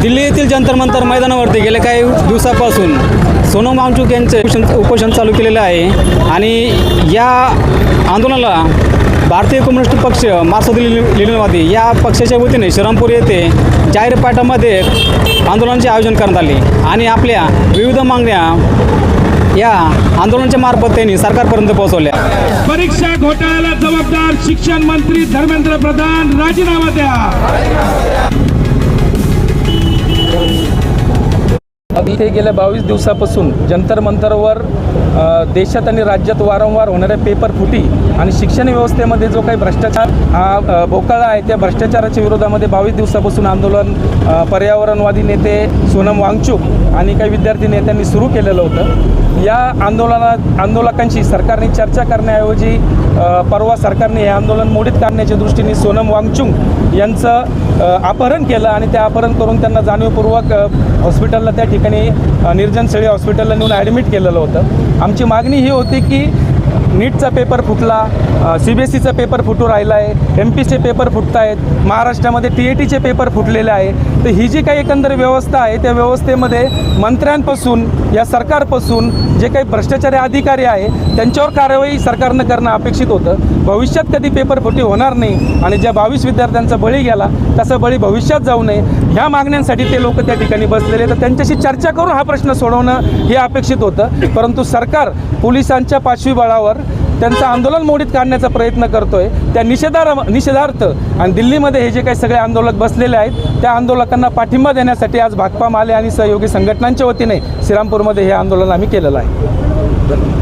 दिल्ली येथील जंतर मंतर मैदानावरती गेल्या काही दिवसापासून सोनम वांगचुक यांचे उपोषण चालू केलेलं आहे आणि या आंदोलनाला भारतीय कम्युनिस्ट पक्ष मार्क्सवादी लेनिनवादी या पक्षाच्या वतीने श्रीरामपूर येथे जाहीर पाठामध्ये आंदोलनाचे आयोजन करण्यात आले आणि आपल्या विविध मागण्या या आंदोलनाच्या मार्फत त्यांनी सरकारपर्यंत पोहोचवल्या। परीक्षा घोटाळ्याला जबाबदार शिक्षण मंत्री धर्मेंद्र प्रधान राजीनामा द्या। इथे गेल्या 22 दिवसापासून जंतर मंतरवर देशात आणि राज्यात वारंवार होणाऱ्या पेपर फुटी आणि शिक्षण व्यवस्थेमध्ये जो काही भ्रष्टाचार हा बोकाळला आहे त्या भ्रष्टाचाराच्या विरोधामध्ये 22 दिवसापासून आंदोलन पर्यावरणवादी नेते सोनम वांगचुक आणि काही विद्यार्थी नेत्यांनी सुरू केलेलं होतं। या आंदोलकांशी सरकारने चर्चा करण्याऐवजी परवा सरकारने हे आंदोलन मोडीत काढण्याच्या दृष्टीने सोनम वांगचुक यांचं अपहरण केलं आणि ते अपहरण करून त्यांना जाणीवपूर्वक हॉस्पिटलला त्या ठिकाणी निर्जनशैली हॉस्पिटलला नेऊन ॲडमिट केलेलं होतं। आमची मागणी ही होती की नीटचा पेपर फुटला, CBSEचा पेपर फुटू राहिला आहे, MPचे पेपर फुटत आहेत, महाराष्ट्रामध्ये TATचे पेपर फुटलेले आहे। तर ही जी काही एकंदर व्यवस्था आहे त्या व्यवस्थेमध्ये मंत्र्यांपासून या सरकारपासून जे काही भ्रष्टाचारी अधिकारी आहे त्यांच्यावर कारवाई सरकारनं करणं अपेक्षित होतं। भविष्यात कधी पेपर फुटी होणार नाही आणि ज्या 22 विद्यार्थ्यांचा बळी गेला तसा बळी भविष्यात जाऊ नये ह्या मागण्यांसाठी ते लोक त्या ठिकाणी बसलेले। तर त्यांच्याशी चर्चा करून हा प्रश्न सोडवणं हे अपेक्षित होतं, परंतु सरकार पोलिसांच्या पाशवीबळावर त्यांचं आंदोलन मोडीत काढण्याचा प्रयत्न करतोय। त्या निषेधार्थ आणि दिल्लीमध्ये हे जे काही सगळे आंदोलक बसलेले आहेत त्या आंदोलकांना पाठिंबा देण्यासाठी आज भाकपा माले आणि सहयोगी संघटनांच्या वतीने श्रीरामपूरमध्ये हे आंदोलन आम्ही केलेलं आहे।